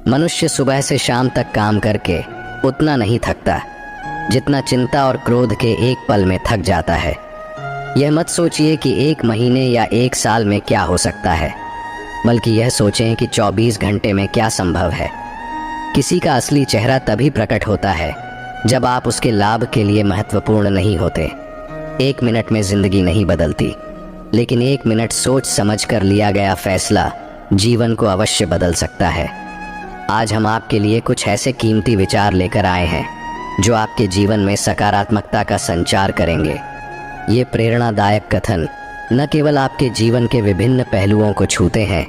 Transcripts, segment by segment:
मनुष्य सुबह से शाम तक काम करके उतना नहीं थकता जितना चिंता और क्रोध के एक पल में थक जाता है। यह मत सोचिए कि 1 महीने या 1 साल में क्या हो सकता है, बल्कि यह सोचें कि 24 घंटे में क्या संभव है। किसी का असली चेहरा तभी प्रकट होता है जब आप उसके लाभ के लिए महत्वपूर्ण नहीं होते। 1 मिनट में जिंदगी नहीं बदलती, लेकिन 1 मिनट सोच समझ कर लिया गया फैसला जीवन को अवश्य बदल सकता है। आज हम आपके लिए कुछ ऐसे कीमती विचार लेकर आए हैं जो आपके जीवन में सकारात्मकता का संचार करेंगे। ये प्रेरणादायक कथन न केवल आपके जीवन के विभिन्न पहलुओं को छूते हैं,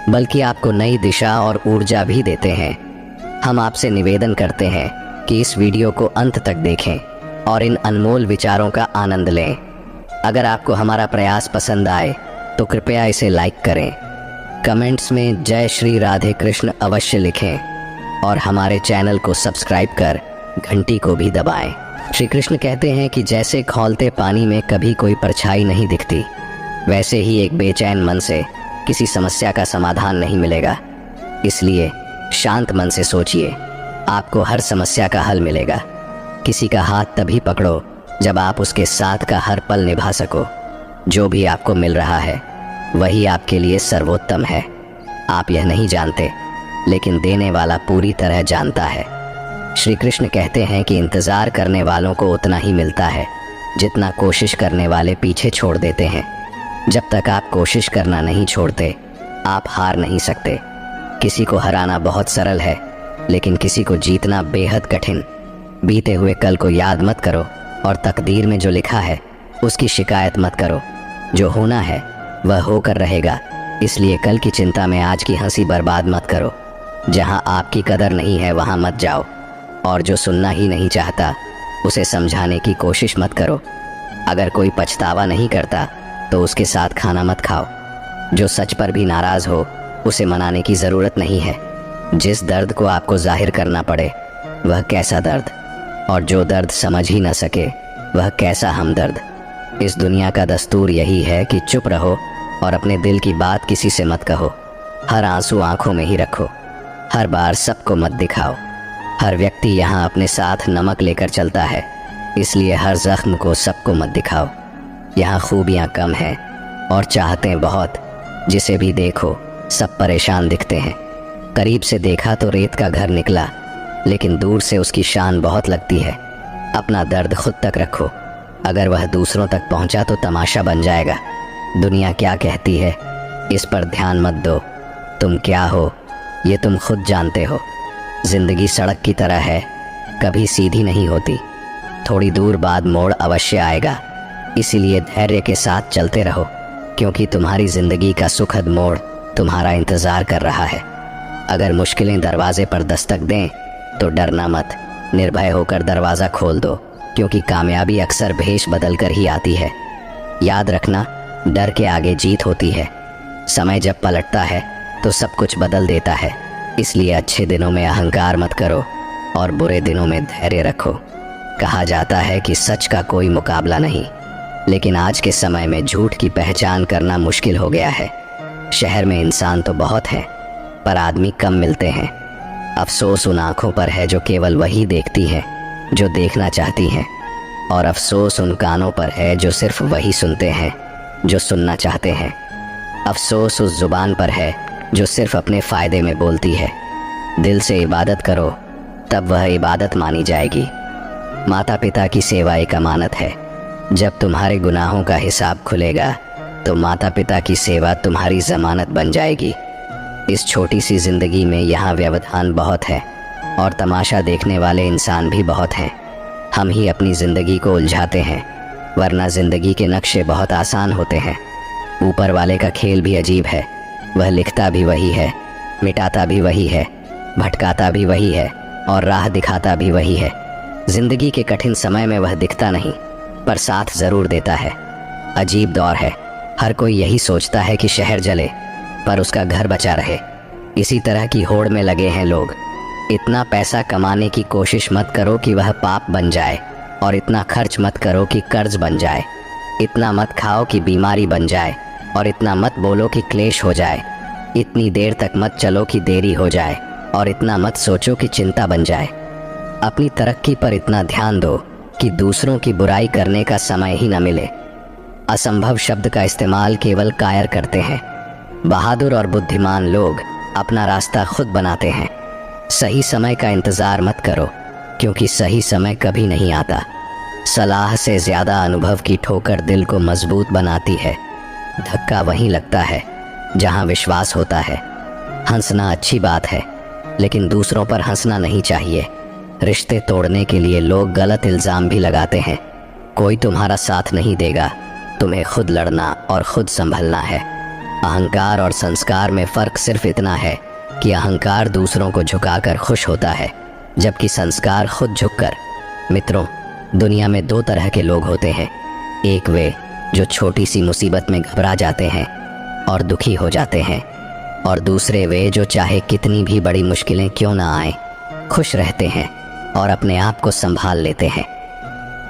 बल्कि आपको नई दिशा और ऊर्जा भी देते हैं। हम आपसे निवेदन करते हैं कि इस वीडियो को अंत तक देखें और इन अनमोल विचारों का आनंद लें। अगर आपको हमारा प्रयास पसंद आए तो कृपया इसे लाइक करें, कमेंट्स में जय श्री राधे कृष्ण अवश्य लिखें और हमारे चैनल को सब्सक्राइब कर घंटी को भी दबाएं। श्री कृष्ण कहते हैं कि जैसे खौलते पानी में कभी कोई परछाई नहीं दिखती, वैसे ही एक बेचैन मन से किसी समस्या का समाधान नहीं मिलेगा। इसलिए शांत मन से सोचिए, आपको हर समस्या का हल मिलेगा। किसी का हाथ तभी पकड़ो जब आप उसके साथ का हर पल निभा सको। जो भी आपको मिल रहा है वही आपके लिए सर्वोत्तम है। आप यह नहीं जानते, लेकिन देने वाला पूरी तरह जानता है। श्री कृष्ण कहते हैं कि इंतज़ार करने वालों को उतना ही मिलता है जितना कोशिश करने वाले पीछे छोड़ देते हैं। जब तक आप कोशिश करना नहीं छोड़ते, आप हार नहीं सकते। किसी को हराना बहुत सरल है, लेकिन किसी को जीतना बेहद कठिन। बीते हुए कल को याद मत करो और तकदीर में जो लिखा है उसकी शिकायत मत करो। जो होना है वह होकर रहेगा, इसलिए कल की चिंता में आज की हंसी बर्बाद मत करो। जहां आपकी कदर नहीं है वहां मत जाओ, और जो सुनना ही नहीं चाहता उसे समझाने की कोशिश मत करो। अगर कोई पछतावा नहीं करता तो उसके साथ खाना मत खाओ। जो सच पर भी नाराज़ हो उसे मनाने की ज़रूरत नहीं है। जिस दर्द को आपको जाहिर करना पड़े वह कैसा दर्द, और जो दर्द समझ ही न सके वह कैसा हमदर्द। इस दुनिया का दस्तूर यही है कि चुप रहो और अपने दिल की बात किसी से मत कहो। हर आंसू आंखों में ही रखो, हर बार सबको मत दिखाओ। हर व्यक्ति यहाँ अपने साथ नमक लेकर चलता है, इसलिए हर जख्म को सबको मत दिखाओ। यहाँ खूबियाँ कम हैं और चाहते बहुत। जिसे भी देखो सब परेशान दिखते हैं। करीब से देखा तो रेत का घर निकला, लेकिन दूर से उसकी शान बहुत लगती है। अपना दर्द खुद तक रखो, अगर वह दूसरों तक पहुंचा तो तमाशा बन जाएगा। दुनिया क्या कहती है इस पर ध्यान मत दो। तुम क्या हो ये तुम खुद जानते हो। जिंदगी सड़क की तरह है, कभी सीधी नहीं होती। थोड़ी दूर बाद मोड़ अवश्य आएगा, इसीलिए धैर्य के साथ चलते रहो, क्योंकि तुम्हारी जिंदगी का सुखद मोड़ तुम्हारा इंतज़ार कर रहा है। अगर मुश्किलें दरवाजे पर दस्तक दें तो डरना मत, निर्भय होकर दरवाज़ा खोल दो, क्योंकि कामयाबी अक्सर भेष बदल कर ही आती है। याद रखना, डर के आगे जीत होती है। समय जब पलटता है तो सब कुछ बदल देता है, इसलिए अच्छे दिनों में अहंकार मत करो और बुरे दिनों में धैर्य रखो। कहा जाता है कि सच का कोई मुकाबला नहीं, लेकिन आज के समय में झूठ की पहचान करना मुश्किल हो गया है। शहर में इंसान तो बहुत हैं, पर आदमी कम मिलते हैं। अफसोस उन आँखों पर है जो केवल वही देखती हैं जो देखना चाहती हैं, और अफसोस उन कानों पर है जो सिर्फ वही सुनते हैं जो सुनना चाहते हैं। अफसोस उस जुबान पर है जो सिर्फ अपने फ़ायदे में बोलती है। दिल से इबादत करो, तब वह इबादत मानी जाएगी। माता पिता की सेवा एक अमानत है। जब तुम्हारे गुनाहों का हिसाब खुलेगा तो माता पिता की सेवा तुम्हारी ज़मानत बन जाएगी। इस छोटी सी ज़िंदगी में यहाँ व्यवधान बहुत है और तमाशा देखने वाले इंसान भी बहुत हैं। हम ही अपनी ज़िंदगी को उलझाते हैं, वरना ज़िंदगी के नक्शे बहुत आसान होते हैं। ऊपर वाले का खेल भी अजीब है, वह लिखता भी वही है, मिटाता भी वही है, भटकाता भी वही है और राह दिखाता भी वही है। ज़िंदगी के कठिन समय में वह दिखता नहीं, पर साथ ज़रूर देता है। अजीब दौर है, हर कोई यही सोचता है कि शहर जले पर उसका घर बचा रहे। इसी तरह की होड़ में लगे हैं लोग। इतना पैसा कमाने की कोशिश मत करो कि वह पाप बन जाए, और इतना खर्च मत करो कि कर्ज बन जाए। इतना मत खाओ कि बीमारी बन जाए, और इतना मत बोलो कि क्लेश हो जाए। इतनी देर तक मत चलो कि देरी हो जाए, और इतना मत सोचो कि चिंता बन जाए। अपनी तरक्की पर इतना ध्यान दो कि दूसरों की बुराई करने का समय ही न मिले। असंभव शब्द का इस्तेमाल केवल कायर करते हैं। बहादुर और बुद्धिमान लोग अपना रास्ता खुद बनाते हैं। सही समय का इंतज़ार मत करो, क्योंकि सही समय कभी नहीं आता। सलाह से ज़्यादा अनुभव की ठोकर दिल को मजबूत बनाती है। धक्का वहीं लगता है जहां विश्वास होता है। हंसना अच्छी बात है, लेकिन दूसरों पर हंसना नहीं चाहिए। रिश्ते तोड़ने के लिए लोग गलत इल्ज़ाम भी लगाते हैं। कोई तुम्हारा साथ नहीं देगा, तुम्हें खुद लड़ना और खुद संभलना है। अहंकार और संस्कार में फ़र्क सिर्फ इतना है कि अहंकार दूसरों को झुकाकर खुश होता है, जबकि संस्कार खुद झुककर। मित्रों, दुनिया में दो तरह के लोग होते हैं। एक वे जो छोटी सी मुसीबत में घबरा जाते हैं और दुखी हो जाते हैं, और दूसरे वे जो चाहे कितनी भी बड़ी मुश्किलें क्यों ना आए, खुश रहते हैं और अपने आप को संभाल लेते हैं।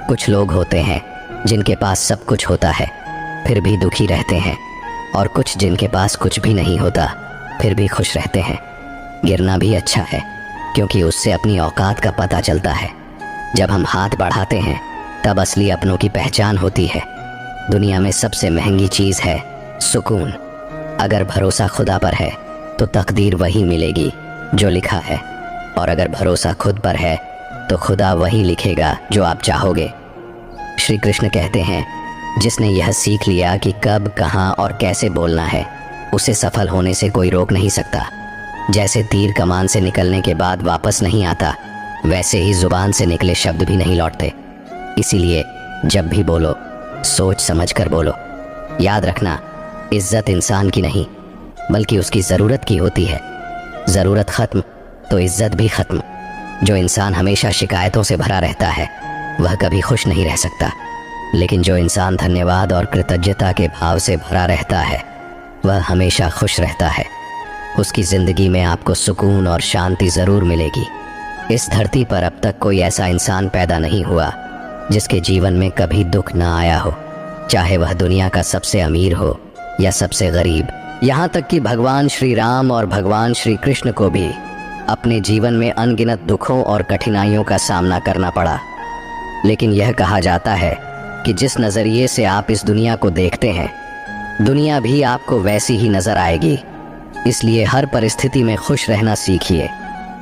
कुछ लोग होते हैं जिनके पास सब कुछ होता है फिर भी दुखी रहते हैं, और कुछ जिनके पास कुछ भी नहीं होता फिर भी खुश रहते हैं। गिरना भी अच्छा है, क्योंकि उससे अपनी औकात का पता चलता है। जब हम हाथ बढ़ाते हैं तब असली अपनों की पहचान होती है। दुनिया में सबसे महंगी चीज़ है सुकून। अगर भरोसा खुदा पर है तो तकदीर वही मिलेगी जो लिखा है, और अगर भरोसा खुद पर है तो खुदा वही लिखेगा जो आप चाहोगे। श्री कृष्ण कहते हैं, जिसने यह सीख लिया कि कब, कहाँ और कैसे बोलना है, उसे सफल होने से कोई रोक नहीं सकता। जैसे तीर कमान से निकलने के बाद वापस नहीं आता, वैसे ही जुबान से निकले शब्द भी नहीं लौटते। इसीलिए जब भी बोलो सोच समझ कर बोलो। याद रखना, इज्जत इंसान की नहीं बल्कि उसकी ज़रूरत की होती है। ज़रूरत ख़त्म तो इज्जत भी ख़त्म। जो इंसान हमेशा शिकायतों से भरा रहता है वह कभी खुश नहीं रह सकता, लेकिन जो इंसान धन्यवाद और कृतज्ञता के भाव से भरा रहता है वह हमेशा खुश रहता है। उसकी ज़िंदगी में आपको सुकून और शांति ज़रूर मिलेगी। इस धरती पर अब तक कोई ऐसा इंसान पैदा नहीं हुआ जिसके जीवन में कभी दुख ना आया हो, चाहे वह दुनिया का सबसे अमीर हो या सबसे गरीब। यहाँ तक कि भगवान श्री राम और भगवान श्री कृष्ण को भी अपने जीवन में अनगिनत दुखों और कठिनाइयों का सामना करना पड़ा। लेकिन यह कहा जाता है कि जिस नज़रिए से आप इस दुनिया को देखते हैं, दुनिया भी आपको वैसी ही नज़र आएगी। इसलिए हर परिस्थिति में खुश रहना सीखिए,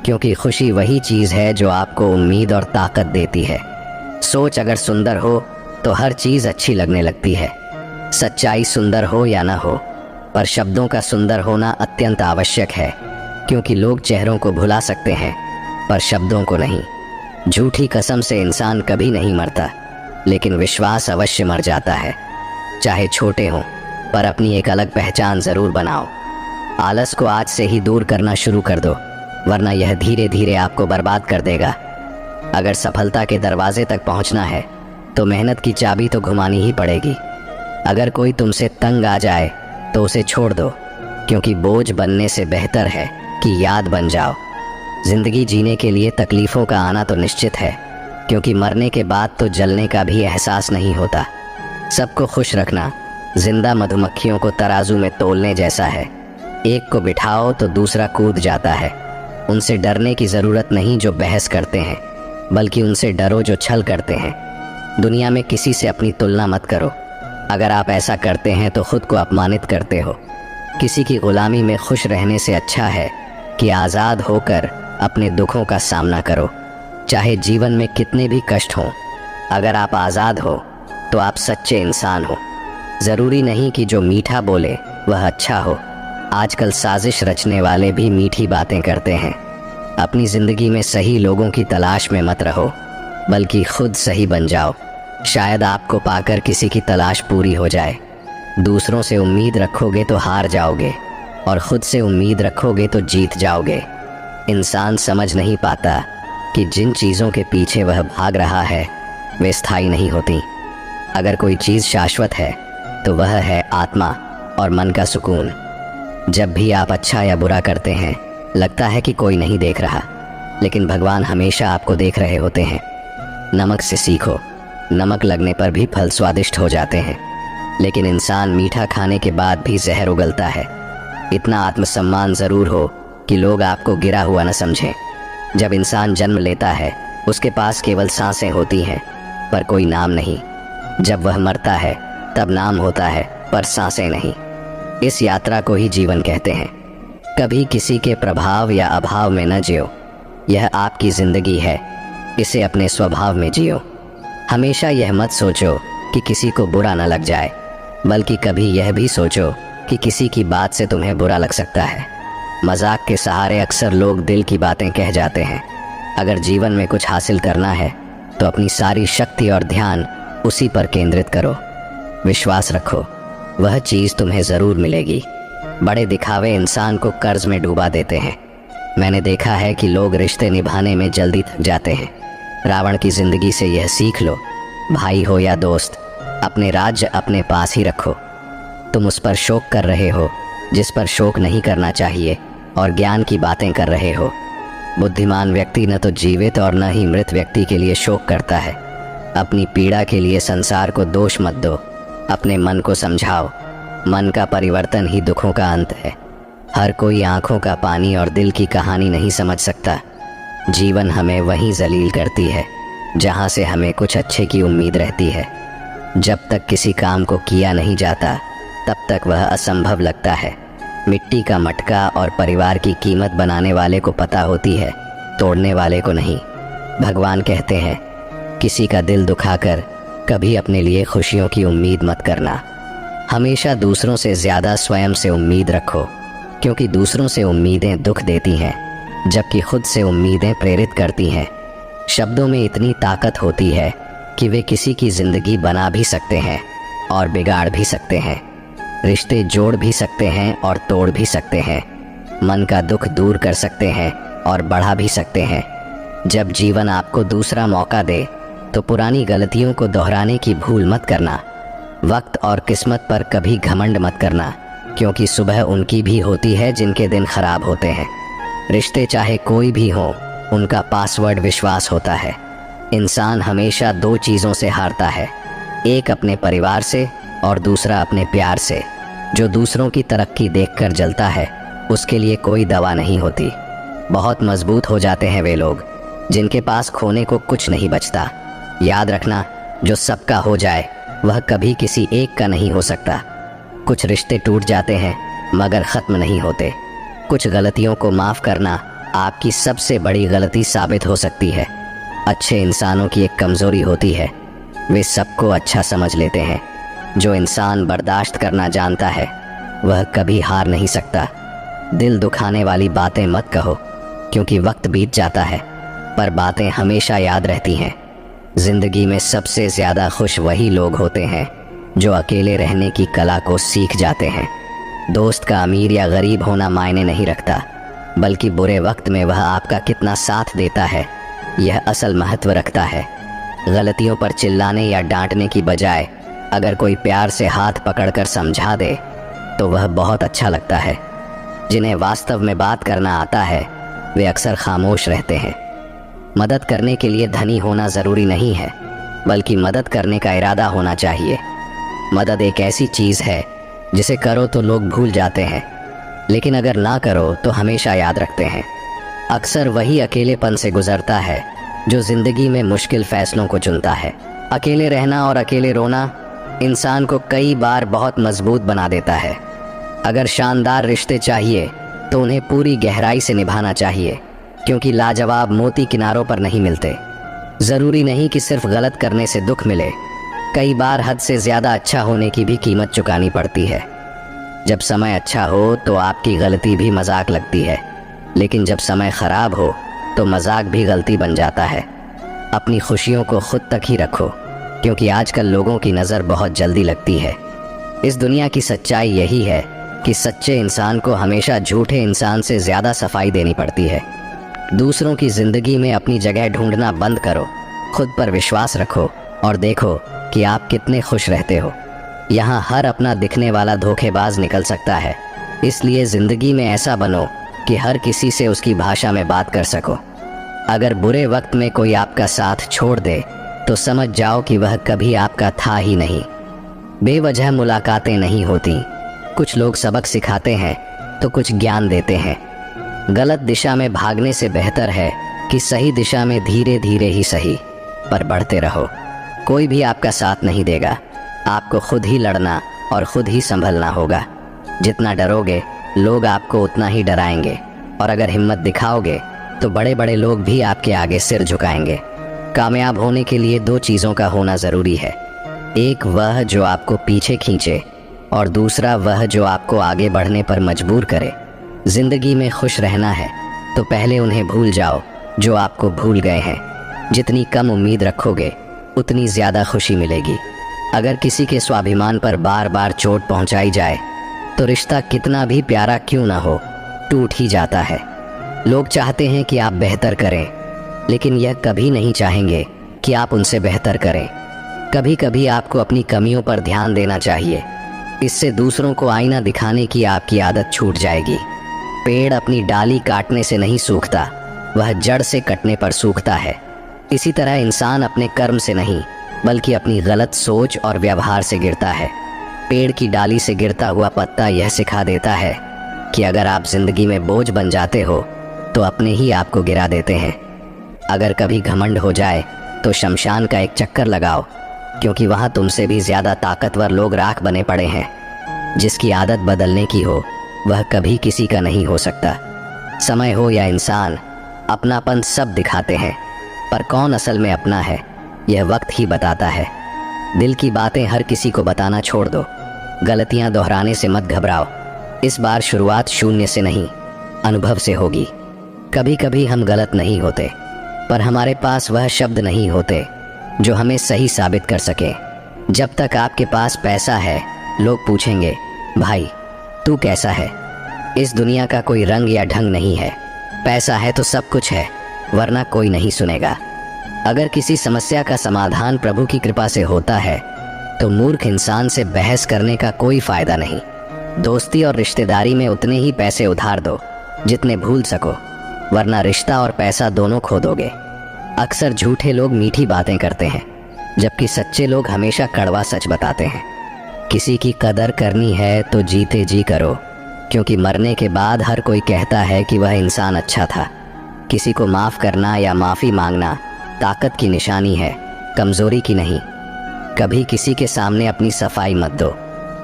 क्योंकि खुशी वही चीज़ है जो आपको उम्मीद और ताकत देती है। सोच अगर सुंदर हो तो हर चीज़ अच्छी लगने लगती है। सच्चाई सुंदर हो या ना हो, पर शब्दों का सुंदर होना अत्यंत आवश्यक है, क्योंकि लोग चेहरों को भुला सकते हैं पर शब्दों को नहीं। झूठी कसम से इंसान कभी नहीं मरता, लेकिन विश्वास अवश्य मर जाता है। चाहे छोटे हों, पर अपनी एक अलग पहचान ज़रूर बनाओ। आलस को आज से ही दूर करना शुरू कर दो, वरना यह धीरे धीरे आपको बर्बाद कर देगा। अगर सफलता के दरवाजे तक पहुंचना है तो मेहनत की चाबी तो घुमानी ही पड़ेगी। अगर कोई तुमसे तंग आ जाए तो उसे छोड़ दो, क्योंकि बोझ बनने से बेहतर है कि याद बन जाओ। जिंदगी जीने के लिए तकलीफ़ों का आना तो निश्चित है, क्योंकि मरने के बाद तो जलने का भी एहसास नहीं होता। सबको खुश रखना जिंदा मधुमक्खियों को तराजू में तोलने जैसा है। एक को बिठाओ तो दूसरा कूद जाता है। उनसे डरने की ज़रूरत नहीं जो बहस करते हैं, बल्कि उनसे डरो जो छल करते हैं। दुनिया में किसी से अपनी तुलना मत करो। अगर आप ऐसा करते हैं तो खुद को अपमानित करते हो। किसी की गुलामी में खुश रहने से अच्छा है कि आज़ाद होकर अपने दुखों का सामना करो, चाहे जीवन में कितने भी कष्ट हों। अगर आप आज़ाद हो तो आप सच्चे इंसान हो। ज़रूरी नहीं कि जो मीठा बोले वह अच्छा हो। आजकल साजिश रचने वाले भी मीठी बातें करते हैं। अपनी ज़िंदगी में सही लोगों की तलाश में मत रहो, बल्कि खुद सही बन जाओ। शायद आपको पाकर किसी की तलाश पूरी हो जाए। दूसरों से उम्मीद रखोगे तो हार जाओगे, और खुद से उम्मीद रखोगे तो जीत जाओगे। इंसान समझ नहीं पाता कि जिन चीज़ों के पीछे वह भाग रहा है वे स्थायी नहीं होती। अगर कोई चीज़ शाश्वत है तो वह है आत्मा और मन का सुकून। जब भी आप अच्छा या बुरा करते हैं, लगता है कि कोई नहीं देख रहा, लेकिन भगवान हमेशा आपको देख रहे होते हैं। नमक से सीखो। नमक लगने पर भी फल स्वादिष्ट हो जाते हैं, लेकिन इंसान मीठा खाने के बाद भी जहर उगलता है। इतना आत्मसम्मान ज़रूर हो कि लोग आपको गिरा हुआ न समझें। जब इंसान जन्म लेता है उसके पास केवल सांसें होती हैं पर कोई नाम नहीं। जब वह मरता है तब नाम होता है पर सांसें नहीं। इस यात्रा को ही जीवन कहते हैं। कभी किसी के प्रभाव या अभाव में न जियो। यह आपकी जिंदगी है, इसे अपने स्वभाव में जियो। हमेशा यह मत सोचो कि किसी को बुरा न लग जाए, बल्कि कभी यह भी सोचो कि किसी की बात से तुम्हें बुरा लग सकता है। मजाक के सहारे अक्सर लोग दिल की बातें कह जाते हैं। अगर जीवन में कुछ हासिल करना है तो अपनी सारी शक्ति और ध्यान उसी पर केंद्रित करो। विश्वास रखो, वह चीज़ तुम्हें ज़रूर मिलेगी। बड़े दिखावे इंसान को कर्ज में डूबा देते हैं। मैंने देखा है कि लोग रिश्ते निभाने में जल्दी थक जाते हैं। रावण की ज़िंदगी से यह सीख लो, भाई हो या दोस्त, अपने राज्य अपने पास ही रखो। तुम उस पर शोक कर रहे हो जिस पर शोक नहीं करना चाहिए, और ज्ञान की बातें कर रहे हो। बुद्धिमान व्यक्ति न तो जीवित और न ही मृत व्यक्ति के लिए शोक करता है। अपनी पीड़ा के लिए संसार को दोष मत दो, अपने मन को समझाओ। मन का परिवर्तन ही दुखों का अंत है। हर कोई आंखों का पानी और दिल की कहानी नहीं समझ सकता। जीवन हमें वहीं जलील करती है जहां से हमें कुछ अच्छे की उम्मीद रहती है। जब तक किसी काम को किया नहीं जाता तब तक वह असंभव लगता है। मिट्टी का मटका और परिवार की कीमत बनाने वाले को पता होती है, तोड़ने वाले को नहीं। भगवान कहते हैं, किसी का दिल दुखाकर कभी अपने लिए खुशियों की उम्मीद मत करना। हमेशा दूसरों से ज़्यादा स्वयं से उम्मीद रखो, क्योंकि दूसरों से उम्मीदें दुख देती हैं जबकि खुद से उम्मीदें प्रेरित करती हैं। शब्दों में इतनी ताकत होती है कि वे किसी की ज़िंदगी बना भी सकते हैं और बिगाड़ भी सकते हैं। रिश्ते जोड़ भी सकते हैं और तोड़ भी सकते हैं। मन का दुख दूर कर सकते हैं और बढ़ा भी सकते हैं। जब जीवन आपको दूसरा मौका दे तो पुरानी गलतियों को दोहराने की भूल मत करना। वक्त और किस्मत पर कभी घमंड मत करना, क्योंकि सुबह उनकी भी होती है जिनके दिन खराब होते हैं। रिश्ते चाहे कोई भी हो, उनका पासवर्ड विश्वास होता है। इंसान हमेशा दो चीज़ों से हारता है, एक अपने परिवार से और दूसरा अपने प्यार से। जो दूसरों की तरक्की देखकर जलता है उसके लिए कोई दवा नहीं होती। बहुत मजबूत हो जाते हैं वे लोग जिनके पास खोने को कुछ नहीं बचता। याद रखना, जो सबका हो जाए वह कभी किसी एक का नहीं हो सकता। कुछ रिश्ते टूट जाते हैं मगर ख़त्म नहीं होते। कुछ गलतियों को माफ़ करना आपकी सबसे बड़ी गलती साबित हो सकती है। अच्छे इंसानों की एक कमज़ोरी होती है, वे सबको अच्छा समझ लेते हैं। जो इंसान बर्दाश्त करना जानता है वह कभी हार नहीं सकता। दिल दुखाने वाली बातें मत कहो, क्योंकि वक्त बीत जाता है पर बातें हमेशा याद रहती हैं। जिंदगी में सबसे ज़्यादा खुश वही लोग होते हैं जो अकेले रहने की कला को सीख जाते हैं। दोस्त का अमीर या गरीब होना मायने नहीं रखता, बल्कि बुरे वक्त में वह आपका कितना साथ देता है यह असल महत्व रखता है। गलतियों पर चिल्लाने या डांटने की बजाय अगर कोई प्यार से हाथ पकड़कर समझा दे तो वह बहुत अच्छा लगता है। जिन्हें वास्तव में बात करना आता है वे अक्सर खामोश रहते हैं। मदद करने के लिए धनी होना ज़रूरी नहीं है, बल्कि मदद करने का इरादा होना चाहिए। मदद एक ऐसी चीज़ है जिसे करो तो लोग भूल जाते हैं, लेकिन अगर ना करो तो हमेशा याद रखते हैं। अक्सर वही अकेलेपन से गुजरता है जो ज़िंदगी में मुश्किल फ़ैसलों को चुनता है। अकेले रहना और अकेले रोना इंसान को कई बार बहुत मजबूत बना देता है। अगर शानदार रिश्ते चाहिए तो उन्हें पूरी गहराई से निभाना चाहिए, क्योंकि लाजवाब मोती किनारों पर नहीं मिलते। ज़रूरी नहीं कि सिर्फ गलत करने से दुख मिले, कई बार हद से ज़्यादा अच्छा होने की भी कीमत चुकानी पड़ती है। जब समय अच्छा हो तो आपकी गलती भी मजाक लगती है, लेकिन जब समय ख़राब हो तो मजाक भी गलती बन जाता है। अपनी खुशियों को खुद तक ही रखो, क्योंकि आजकल लोगों की नज़र बहुत जल्दी लगती है। इस दुनिया की सच्चाई यही है कि सच्चे इंसान को हमेशा झूठे इंसान से ज़्यादा सफाई देनी पड़ती है। दूसरों की ज़िंदगी में अपनी जगह ढूंढना बंद करो, खुद पर विश्वास रखो और देखो कि आप कितने खुश रहते हो। यहाँ हर अपना दिखने वाला धोखेबाज निकल सकता है, इसलिए ज़िंदगी में ऐसा बनो कि हर किसी से उसकी भाषा में बात कर सको। अगर बुरे वक्त में कोई आपका साथ छोड़ दे तो समझ जाओ कि वह कभी आपका था ही नहीं। बेवजह मुलाकातें नहीं होती। कुछ लोग सबक सिखाते हैं तो कुछ ज्ञान देते हैं। गलत दिशा में भागने से बेहतर है कि सही दिशा में धीरे धीरे ही सही पर बढ़ते रहो। कोई भी आपका साथ नहीं देगा, आपको खुद ही लड़ना और खुद ही संभलना होगा। जितना डरोगे लोग आपको उतना ही डराएंगे, और अगर हिम्मत दिखाओगे तो बड़े बड़े लोग भी आपके आगे सिर झुकाएंगे। कामयाब होने के लिए दो चीज़ों का होना ज़रूरी है, एक वह जो आपको पीछे खींचे और दूसरा वह जो आपको आगे बढ़ने पर मजबूर करे। ज़िंदगी में खुश रहना है तो पहले उन्हें भूल जाओ जो आपको भूल गए हैं। जितनी कम उम्मीद रखोगे उतनी ज़्यादा खुशी मिलेगी। अगर किसी के स्वाभिमान पर बार बार चोट पहुंचाई जाए तो रिश्ता कितना भी प्यारा क्यों ना हो टूट ही जाता है। लोग चाहते हैं कि आप बेहतर करें, लेकिन यह कभी नहीं चाहेंगे कि आप उनसे बेहतर करें। कभी कभी आपको अपनी कमियों पर ध्यान देना चाहिए, इससे दूसरों को आईना दिखाने की आपकी आदत छूट जाएगी। पेड़ अपनी डाली काटने से नहीं सूखता, वह जड़ से कटने पर सूखता है। इसी तरह इंसान अपने कर्म से नहीं बल्कि अपनी गलत सोच और व्यवहार से गिरता है। पेड़ की डाली से गिरता हुआ पत्ता यह सिखा देता है कि अगर आप जिंदगी में बोझ बन जाते हो तो अपने ही आप को गिरा देते हैं। अगर कभी घमंड हो जाए तो शमशान का एक चक्कर लगाओ, क्योंकि वहाँ तुमसे भी ज़्यादा ताकतवर लोग राख बने पड़े हैं। जिसकी आदत बदलने की हो वह कभी किसी का नहीं हो सकता। समय हो या इंसान, अपनापन सब दिखाते हैं, पर कौन असल में अपना है यह वक्त ही बताता है। दिल की बातें हर किसी को बताना छोड़ दो, गलतियां दोहराने से मत घबराओ। इस बार शुरुआत शून्य से नहीं, अनुभव से होगी। कभी कभी हम गलत नहीं होते, पर हमारे पास वह शब्द नहीं होते जो हमें सही साबित कर सके। जब तक आपके पास पैसा है लोग पूछेंगे, भाई तू कैसा है। इस दुनिया का कोई रंग या ढंग नहीं है, पैसा है तो सब कुछ है, वरना कोई नहीं सुनेगा। अगर किसी समस्या का समाधान प्रभु की कृपा से होता है तो मूर्ख इंसान से बहस करने का कोई फायदा नहीं। दोस्ती और रिश्तेदारी में उतने ही पैसे उधार दो जितने भूल सको, वरना रिश्ता और पैसा दोनों खो दोगे। अक्सर झूठे लोग मीठी बातें करते हैं, जबकि सच्चे लोग हमेशा कड़वा सच बताते हैं। किसी की कदर करनी है तो जीते जी करो, क्योंकि मरने के बाद हर कोई कहता है कि वह इंसान अच्छा था। किसी को माफ़ करना या माफ़ी मांगना ताकत की निशानी है, कमज़ोरी की नहीं। कभी किसी के सामने अपनी सफाई मत दो,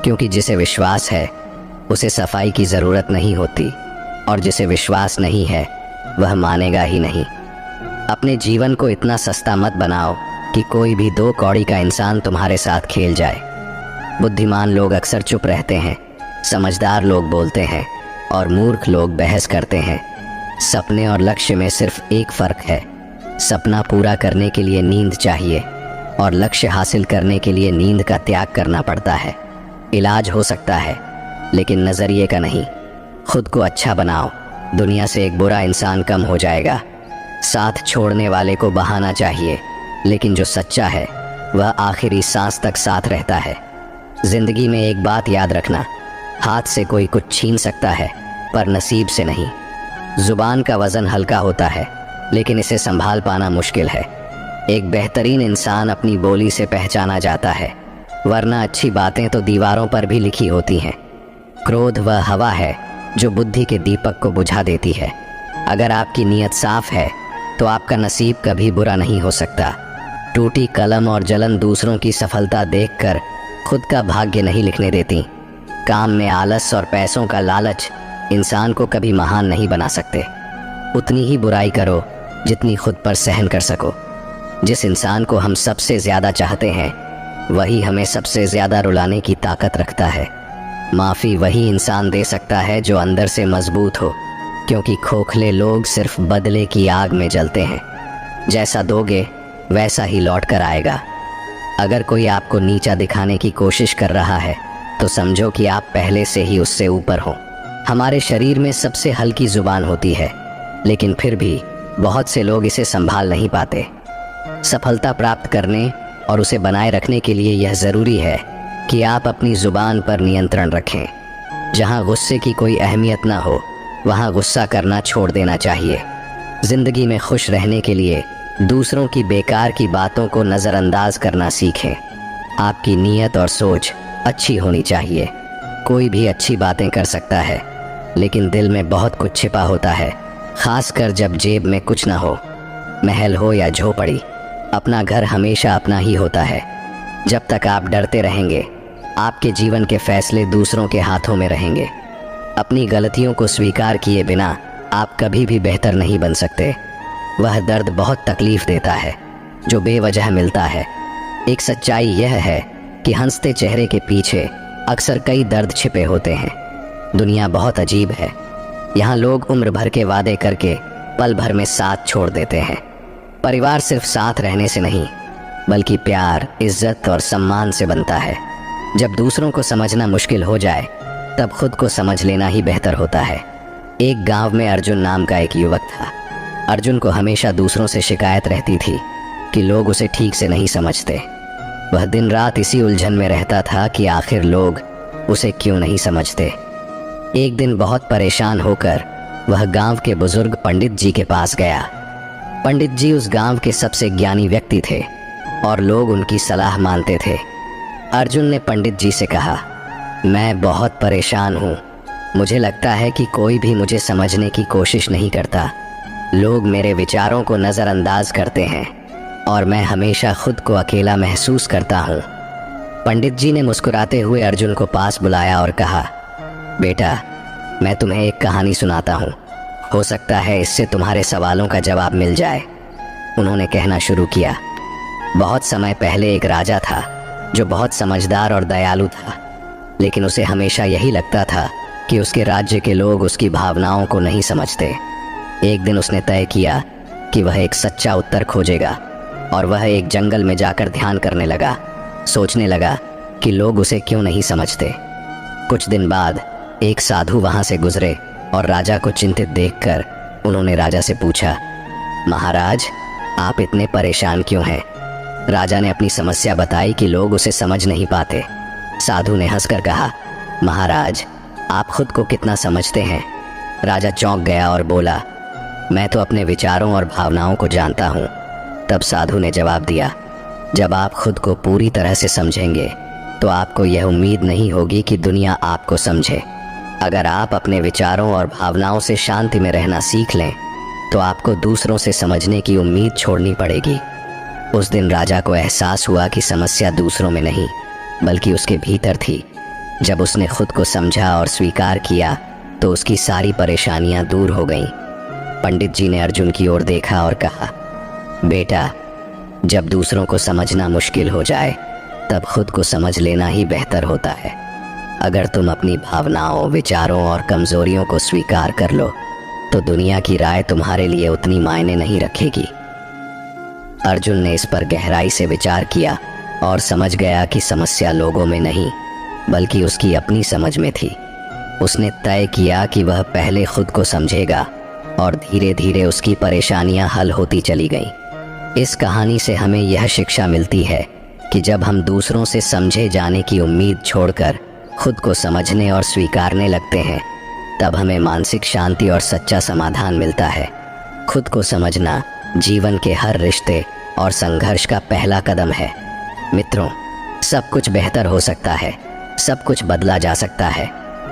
क्योंकि जिसे विश्वास है उसे सफाई की ज़रूरत नहीं होती, और जिसे विश्वास नहीं है वह मानेगा ही नहीं। अपने जीवन को इतना सस्ता मत बनाओ कि कोई भी 2 कौड़ी का इंसान तुम्हारे साथ खेल जाए। बुद्धिमान लोग अक्सर चुप रहते हैं, समझदार लोग बोलते हैं और मूर्ख लोग बहस करते हैं। सपने और लक्ष्य में सिर्फ एक फ़र्क है, सपना पूरा करने के लिए नींद चाहिए और लक्ष्य हासिल करने के लिए नींद का त्याग करना पड़ता है। इलाज हो सकता है लेकिन नज़रिए का नहीं। खुद को अच्छा बनाओ, दुनिया से एक बुरा इंसान कम हो जाएगा। साथ छोड़ने वाले को बहाना चाहिए, लेकिन जो सच्चा है वह आखिरी सांस तक साथ रहता है। जिंदगी में एक बात याद रखना, हाथ से कोई कुछ छीन सकता है पर नसीब से नहीं। जुबान का वज़न हल्का होता है, लेकिन इसे संभाल पाना मुश्किल है। एक बेहतरीन इंसान अपनी बोली से पहचाना जाता है, वरना अच्छी बातें तो दीवारों पर भी लिखी होती हैं। क्रोध वह हवा है जो बुद्धि के दीपक को बुझा देती है। अगर आपकी नीयत साफ है तो आपका नसीब कभी बुरा नहीं हो सकता। टूटी कलम और जलन दूसरों की सफलता देखकर खुद का भाग्य नहीं लिखने देती। काम में आलस और पैसों का लालच इंसान को कभी महान नहीं बना सकते। उतनी ही बुराई करो जितनी खुद पर सहन कर सको। जिस इंसान को हम सबसे ज़्यादा चाहते हैं वही हमें सबसे ज़्यादा रुलाने की ताकत रखता है। माफ़ी वही इंसान दे सकता है जो अंदर से मजबूत हो, क्योंकि खोखले लोग सिर्फ बदले की आग में जलते हैं। जैसा दोगे वैसा ही लौट कर आएगा। अगर कोई आपको नीचा दिखाने की कोशिश कर रहा है तो समझो कि आप पहले से ही उससे ऊपर हो। हमारे शरीर में सबसे हल्की जुबान होती है, लेकिन फिर भी बहुत से लोग इसे संभाल नहीं पाते। सफलता प्राप्त करने और उसे बनाए रखने के लिए यह ज़रूरी है कि आप अपनी ज़ुबान पर नियंत्रण रखें। जहाँ गुस्से की कोई अहमियत ना हो वहाँ गुस्सा करना छोड़ देना चाहिए। ज़िंदगी में खुश रहने के लिए दूसरों की बेकार की बातों को नज़रअंदाज करना सीखें। आपकी नीयत और सोच अच्छी होनी चाहिए। कोई भी अच्छी बातें कर सकता है, लेकिन दिल में बहुत कुछ छिपा होता है, खासकर जब जेब में कुछ ना हो। महल हो या झोपड़ी, अपना घर हमेशा अपना ही होता है। जब तक आप डरते रहेंगे, आपके जीवन के फैसले दूसरों के हाथों में रहेंगे। अपनी गलतियों को स्वीकार किए बिना आप कभी भी बेहतर नहीं बन सकते। वह दर्द बहुत तकलीफ देता है जो बेवजह मिलता है। एक सच्चाई यह है कि हंसते चेहरे के पीछे अक्सर कई दर्द छिपे होते हैं। दुनिया बहुत अजीब है। यहाँ लोग उम्र भर के वादे करके पल भर में साथ छोड़ देते हैं। परिवार सिर्फ साथ रहने से नहीं, बल्कि प्यार, इज्जत और सम्मान से बनता है। जब दूसरों को समझना मुश्किल हो जाए, तब खुद को समझ लेना ही बेहतर होता है। एक गांव में अर्जुन नाम का एक युवक था। अर्जुन को हमेशा दूसरों से शिकायत रहती थी कि लोग उसे ठीक से नहीं समझते। वह दिन रात इसी उलझन में रहता था कि आखिर लोग उसे क्यों नहीं समझते। एक दिन बहुत परेशान होकर वह गांव के बुजुर्ग पंडित जी के पास गया। पंडित जी उस गांव के सबसे ज्ञानी व्यक्ति थे और लोग उनकी सलाह मानते थे। अर्जुन ने पंडित जी से कहा, मैं बहुत परेशान हूँ। मुझे लगता है कि कोई भी मुझे समझने की कोशिश नहीं करता। लोग मेरे विचारों को नज़रअंदाज करते हैं और मैं हमेशा खुद को अकेला महसूस करता हूँ। पंडित जी ने मुस्कुराते हुए अर्जुन को पास बुलाया और कहा, बेटा, मैं तुम्हें एक कहानी सुनाता हूँ। हो सकता है इससे तुम्हारे सवालों का जवाब मिल जाए। उन्होंने कहना शुरू किया। बहुत समय पहले एक राजा था जो बहुत समझदार और दयालु था, लेकिन उसे हमेशा यही लगता था कि उसके राज्य के लोग उसकी भावनाओं को नहीं समझते। एक दिन उसने तय किया कि वह एक सच्चा उत्तर खोजेगा और वह एक जंगल में जाकर ध्यान करने लगा। सोचने लगा कि लोग उसे क्यों नहीं समझते। कुछ दिन बाद एक साधु वहां से गुजरे और राजा को चिंतित देखकर उन्होंने राजा से पूछा, महाराज, आप इतने परेशान क्यों हैं? राजा ने अपनी समस्या बताई कि लोग उसे समझ नहीं पाते। साधु ने हंसकर कहा, महाराज, आप खुद को कितना समझते हैं? राजा चौंक गया और बोला, मैं तो अपने विचारों और भावनाओं को जानता हूँ। तब साधु ने जवाब दिया, जब आप खुद को पूरी तरह से समझेंगे तो आपको यह उम्मीद नहीं होगी कि दुनिया आपको समझे। अगर आप अपने विचारों और भावनाओं से शांति में रहना सीख लें तो आपको दूसरों से समझने की उम्मीद छोड़नी पड़ेगी। उस दिन राजा को एहसास हुआ कि समस्या दूसरों में नहीं, बल्कि उसके भीतर थी। जब उसने खुद को समझा और स्वीकार किया तो उसकी सारी परेशानियां दूर हो गईं। पंडित जी ने अर्जुन की ओर देखा और कहा, बेटा, जब दूसरों को समझना मुश्किल हो जाए तब खुद को समझ लेना ही बेहतर होता है। अगर तुम अपनी भावनाओं, विचारों और कमजोरियों को स्वीकार कर लो तो दुनिया की राय तुम्हारे लिए उतनी मायने नहीं रखेगी। अर्जुन ने इस पर गहराई से विचार किया और समझ गया कि समस्या लोगों में नहीं, बल्कि उसकी अपनी समझ में थी। उसने तय किया कि वह पहले खुद को समझेगा और धीरे धीरे उसकी परेशानियां हल होती चली गईं। इस कहानी से हमें यह शिक्षा मिलती है कि जब हम दूसरों से समझे जाने की उम्मीद छोड़कर खुद को समझने और स्वीकारने लगते हैं, तब हमें मानसिक शांति और सच्चा समाधान मिलता है। खुद को समझना जीवन के हर रिश्ते और संघर्ष का पहला कदम है। मित्रों, सब कुछ बेहतर हो सकता है, सब कुछ बदला जा सकता है।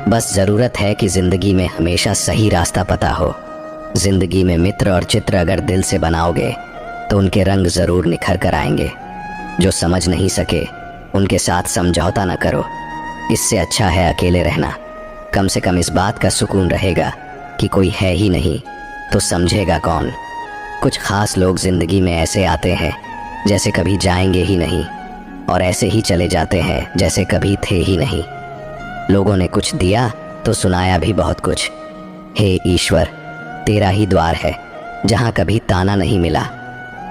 बस ज़रूरत है कि ज़िंदगी में हमेशा सही रास्ता पता हो। ज़िंदगी में मित्र और चित्र अगर दिल से बनाओगे तो उनके रंग ज़रूर निखर कर आएंगे। जो समझ नहीं सके उनके साथ समझौता न करो। इससे अच्छा है अकेले रहना। कम से कम इस बात का सुकून रहेगा कि कोई है ही नहीं तो समझेगा कौन। कुछ खास लोग ज़िंदगी में ऐसे आते हैं जैसे कभी जाएंगे ही नहीं, और ऐसे ही चले जाते हैं जैसे कभी थे ही नहीं। लोगों ने कुछ दिया तो सुनाया भी बहुत कुछ। हे ईश्वर, तेरा ही द्वार है जहाँ कभी ताना नहीं मिला।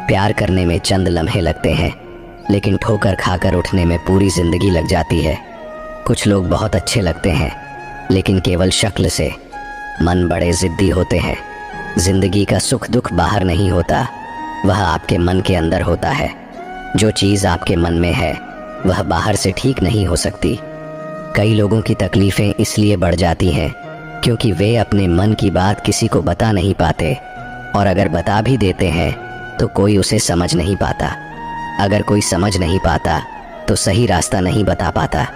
प्यार करने में चंद लम्हे लगते हैं, लेकिन ठोकर खाकर उठने में पूरी ज़िंदगी लग जाती है। कुछ लोग बहुत अच्छे लगते हैं, लेकिन केवल शक्ल से। मन बड़े ज़िद्दी होते हैं। ज़िंदगी का सुख दुख बाहर नहीं होता, वह आपके मन के अंदर होता है। जो चीज़ आपके मन में है वह बाहर से ठीक नहीं हो सकती। कई लोगों की तकलीफ़ें इसलिए बढ़ जाती हैं क्योंकि वे अपने मन की बात किसी को बता नहीं पाते, और अगर बता भी देते हैं तो कोई उसे समझ नहीं पाता। अगर कोई समझ नहीं पाता तो सही रास्ता नहीं बता पाता।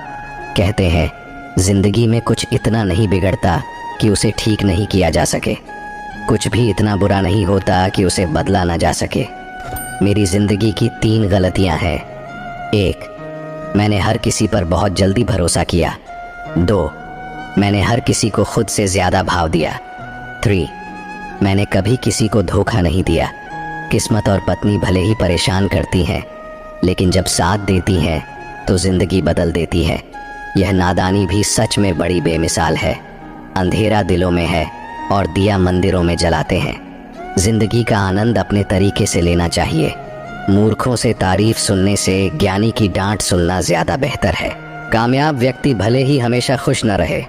कहते हैं ज़िंदगी में कुछ इतना नहीं बिगड़ता कि उसे ठीक नहीं किया जा सके। कुछ भी इतना बुरा नहीं होता कि उसे बदला ना जा सके। मेरी जिंदगी की 3 गलतियां हैं। 1, मैंने हर किसी पर बहुत जल्दी भरोसा किया। 2, मैंने हर किसी को खुद से ज्यादा भाव दिया। 3, मैंने कभी किसी को धोखा नहीं दिया। किस्मत और पत्नी भले ही परेशान करती हैं, लेकिन जब साथ देती हैं तो जिंदगी बदल देती है। यह नादानी भी सच में बड़ी बेमिसाल है। अंधेरा दिलों में है और दिया मंदिरों में जलाते हैं। जिंदगी का आनंद अपने तरीके से लेना चाहिए। मूर्खों से तारीफ सुनने से ज्ञानी की डांट सुनना ज्यादा बेहतर है। कामयाब व्यक्ति भले ही हमेशा खुश न रहे,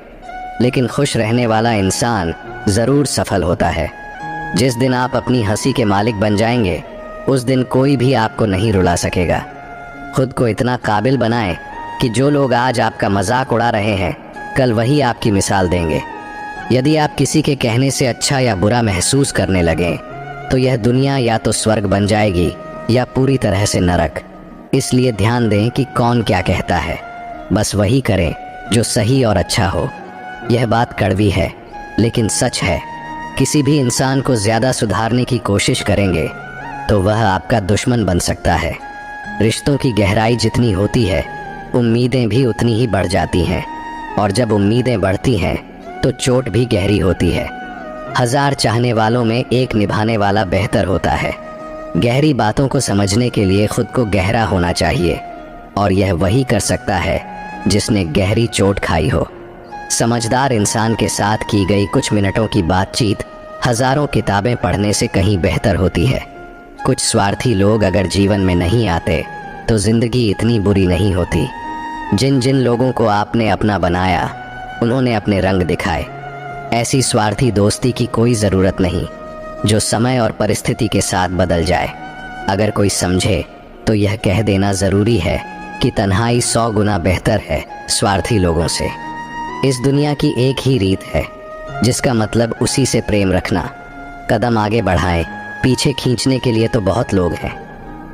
लेकिन खुश रहने वाला इंसान जरूर सफल होता है। जिस दिन आप अपनी हंसी के मालिक बन जाएंगे, उस दिन कोई भी आपको नहीं रुला सकेगा। खुद को इतना काबिल बनाएं कि जो लोग आज आपका मजाक उड़ा रहे हैं, कल वही आपकी मिसाल देंगे। यदि आप किसी के कहने से अच्छा या बुरा महसूस करने लगें, तो यह दुनिया या तो स्वर्ग बन जाएगी या पूरी तरह से नरक। इसलिए ध्यान दें कि कौन क्या कहता है, बस वही करें जो सही और अच्छा हो। यह बात कड़वी है, लेकिन सच है। किसी भी इंसान को ज़्यादा सुधारने की कोशिश करेंगे तो वह आपका दुश्मन बन सकता है। रिश्तों की गहराई जितनी होती है, उम्मीदें भी उतनी ही बढ़ जाती हैं, और जब उम्मीदें बढ़ती हैं तो चोट भी गहरी होती है। 1000 चाहने वालों में एक निभाने वाला बेहतर होता है। गहरी बातों को समझने के लिए खुद को गहरा होना चाहिए, और यह वही कर सकता है जिसने गहरी चोट खाई हो। समझदार इंसान के साथ की गई कुछ मिनटों की बातचीत हजारों किताबें पढ़ने से कहीं बेहतर होती है। कुछ स्वार्थी लोग अगर जीवन में नहीं आते तो जिंदगी इतनी बुरी नहीं होती। जिन जिन लोगों को आपने अपना बनाया, उन्होंने अपने रंग दिखाए। ऐसी स्वार्थी दोस्ती की कोई ज़रूरत नहीं जो समय और परिस्थिति के साथ बदल जाए। अगर कोई समझे तो यह कह देना ज़रूरी है कि तन्हाई 100 गुना बेहतर है स्वार्थी लोगों से। इस दुनिया की एक ही रीत है, जिसका मतलब उसी से प्रेम रखना। कदम आगे बढ़ाएं, पीछे खींचने के लिए तो बहुत लोग हैं।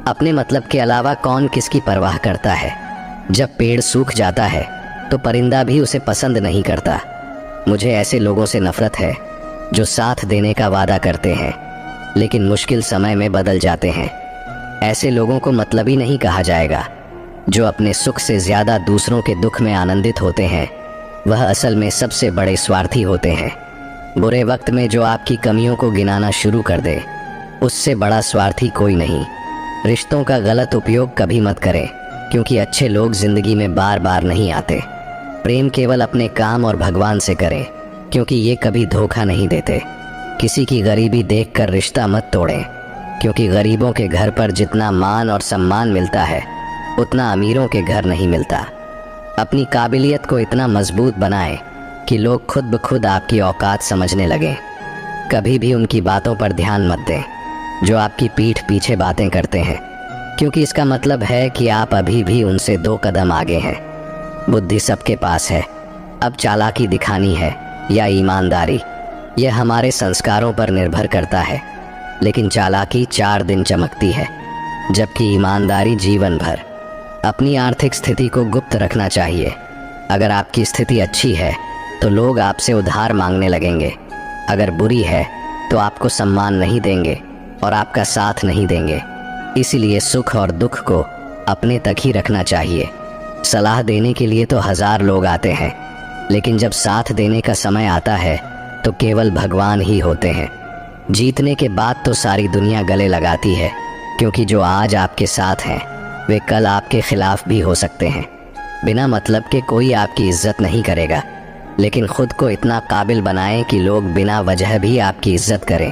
अपने मतलब के अलावा कौन किसकी परवाह करता है। जब पेड़ सूख जाता है तो परिंदा भी उसे पसंद नहीं करता। मुझे ऐसे लोगों से नफरत है जो साथ देने का वादा करते हैं, लेकिन मुश्किल समय में बदल जाते हैं। ऐसे लोगों को मतलबी नहीं कहा जाएगा। जो अपने सुख से ज़्यादा दूसरों के दुख में आनंदित होते हैं, वह असल में सबसे बड़े स्वार्थी होते हैं। बुरे वक्त में जो आपकी कमियों को गिनाना शुरू कर दे, उससे बड़ा स्वार्थी कोई नहीं। रिश्तों का गलत उपयोग कभी मत करें, क्योंकि अच्छे लोग जिंदगी में बार बार नहीं आते। प्रेम केवल अपने काम और भगवान से करें, क्योंकि ये कभी धोखा नहीं देते। किसी की गरीबी देखकर रिश्ता मत तोड़ें, क्योंकि गरीबों के घर पर जितना मान और सम्मान मिलता है, उतना अमीरों के घर नहीं मिलता। अपनी काबिलियत को इतना मजबूत बनाएं कि लोग खुद ब खुद आपकी औकात समझने लगें। कभी भी उनकी बातों पर ध्यान मत दें जो आपकी पीठ पीछे बातें करते हैं, क्योंकि इसका मतलब है कि आप अभी भी उनसे 2 कदम आगे हैं। बुद्धि सबके पास है, अब चालाकी दिखानी है या ईमानदारी, यह हमारे संस्कारों पर निर्भर करता है। लेकिन चालाकी 4 दिन चमकती है, जबकि ईमानदारी जीवन भर। अपनी आर्थिक स्थिति को गुप्त रखना चाहिए। अगर आपकी स्थिति अच्छी है तो लोग आपसे उधार मांगने लगेंगे। अगर बुरी है तो आपको सम्मान नहीं देंगे और आपका साथ नहीं देंगे। इसीलिए सुख और दुख को अपने तक ही रखना चाहिए। सलाह देने के लिए तो 1000 लोग आते हैं, लेकिन जब साथ देने का समय आता है तो केवल भगवान ही होते हैं। जीतने के बाद तो सारी दुनिया गले लगाती है, क्योंकि जो आज आपके साथ हैं वे कल आपके खिलाफ भी हो सकते हैं। बिना मतलब के कोई आपकी इज्जत नहीं करेगा, लेकिन खुद को इतना काबिल बनाएं कि लोग बिना वजह भी आपकी इज्जत करें।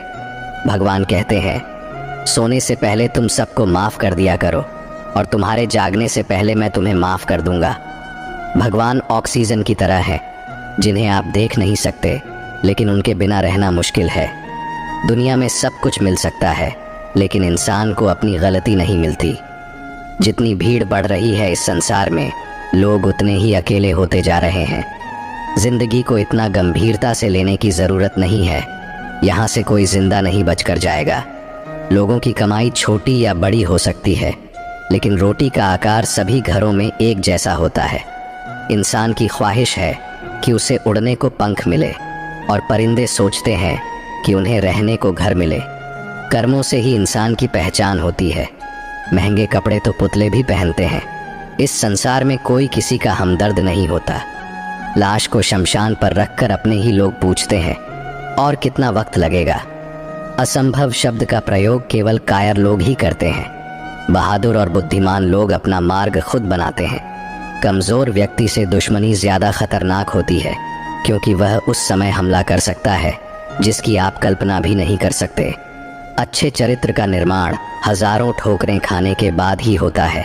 भगवान कहते हैं, सोने से पहले तुम सबको माफ़ कर दिया करो, और तुम्हारे जागने से पहले मैं तुम्हें माफ़ कर दूंगा। भगवान ऑक्सीजन की तरह है, जिन्हें आप देख नहीं सकते, लेकिन उनके बिना रहना मुश्किल है। दुनिया में सब कुछ मिल सकता है, लेकिन इंसान को अपनी गलती नहीं मिलती। जितनी भीड़ बढ़ रही है इस संसार में, लोग उतने ही अकेले होते जा रहे हैं। जिंदगी को इतना गंभीरता से लेने की ज़रूरत नहीं है। यहाँ से कोई जिंदा नहीं बचकर जाएगा। लोगों की कमाई छोटी या बड़ी हो सकती है, लेकिन रोटी का आकार सभी घरों में एक जैसा होता है। इंसान की ख्वाहिश है कि उसे उड़ने को पंख मिले, और परिंदे सोचते हैं कि उन्हें रहने को घर मिले। कर्मों से ही इंसान की पहचान होती है। महंगे कपड़े तो पुतले भी पहनते हैं। इस संसार में कोई किसी का हमदर्द नहीं होता। लाश को शमशान पर रखकर अपने ही लोग पूछते हैं, और कितना वक्त लगेगा। असंभव शब्द का प्रयोग केवल कायर लोग ही करते हैं। बहादुर और बुद्धिमान लोग अपना मार्ग खुद बनाते हैं। कमज़ोर व्यक्ति से दुश्मनी ज़्यादा खतरनाक होती है, क्योंकि वह उस समय हमला कर सकता है जिसकी आप कल्पना भी नहीं कर सकते। अच्छे चरित्र का निर्माण हजारों ठोकरें खाने के बाद ही होता है।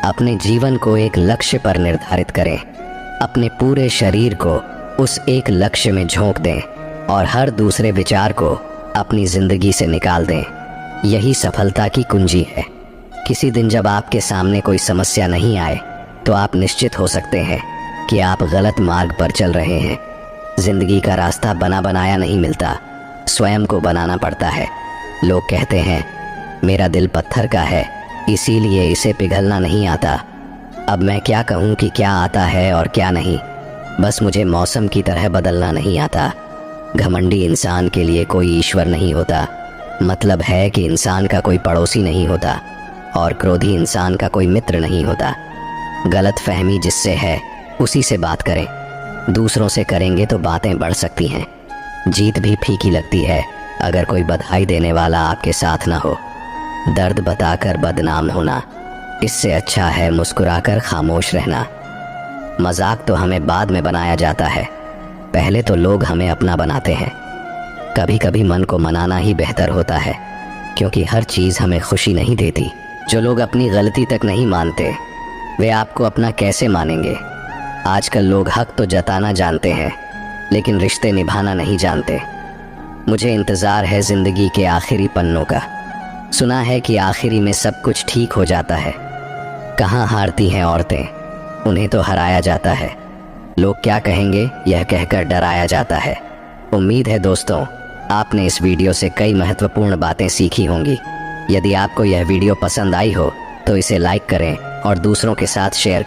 अपने जीवन को एक लक्ष्य पर निर्धारित करें। अपने पूरे शरीर को उस एक लक्ष्य में झोंक दें और हर दूसरे विचार को अपनी जिंदगी से निकाल दें। यही सफलता की कुंजी है। किसी दिन जब आपके सामने कोई समस्या नहीं आए तो आप निश्चित हो सकते हैं कि आप गलत मार्ग पर चल रहे हैं। जिंदगी का रास्ता बना बनाया नहीं मिलता, स्वयं को बनाना पड़ता है। लोग कहते हैं मेरा दिल पत्थर का है, इसीलिए इसे पिघलना नहीं आता। अब मैं क्या कहूँ कि क्या आता है और क्या नहीं। बस मुझे मौसम की तरह बदलना नहीं आता। घमंडी इंसान के लिए कोई ईश्वर नहीं होता। मतलब है कि इंसान का कोई पड़ोसी नहीं होता और क्रोधी इंसान का कोई मित्र नहीं होता। गलत फहमी जिससे है उसी से बात करें। दूसरों से करेंगे तो बातें बढ़ सकती हैं। जीत भी फीकी लगती है अगर कोई बधाई देने वाला आपके साथ ना हो। दर्द बताकर बदनाम होना, इससे अच्छा है मुस्कुराकर खामोश रहना। मजाक तो हमें बाद में बनाया जाता है, पहले तो लोग हमें अपना बनाते हैं। कभी कभी मन को मनाना ही बेहतर होता है, क्योंकि हर चीज़ हमें खुशी नहीं देती। जो लोग अपनी गलती तक नहीं मानते वे आपको अपना कैसे मानेंगे। आजकल लोग हक तो जताना जानते हैं, लेकिन रिश्ते निभाना नहीं जानते। मुझे इंतज़ार है ज़िंदगी के आखिरी पन्नों का। सुना है कि आखिरी में सब कुछ ठीक हो जाता है। कहाँ हारती हैं औरतें, उन्हें तो हराया जाता है। लोग क्या कहेंगे यह कहकर डराया जाता है। उम्मीद है दोस्तों आपने इस वीडियो से कई महत्वपूर्ण बातें सीखी होंगी। यदि आपको यह वीडियो पसंद आई हो तो इसे लाइक करें और दूसरों के साथ शेयर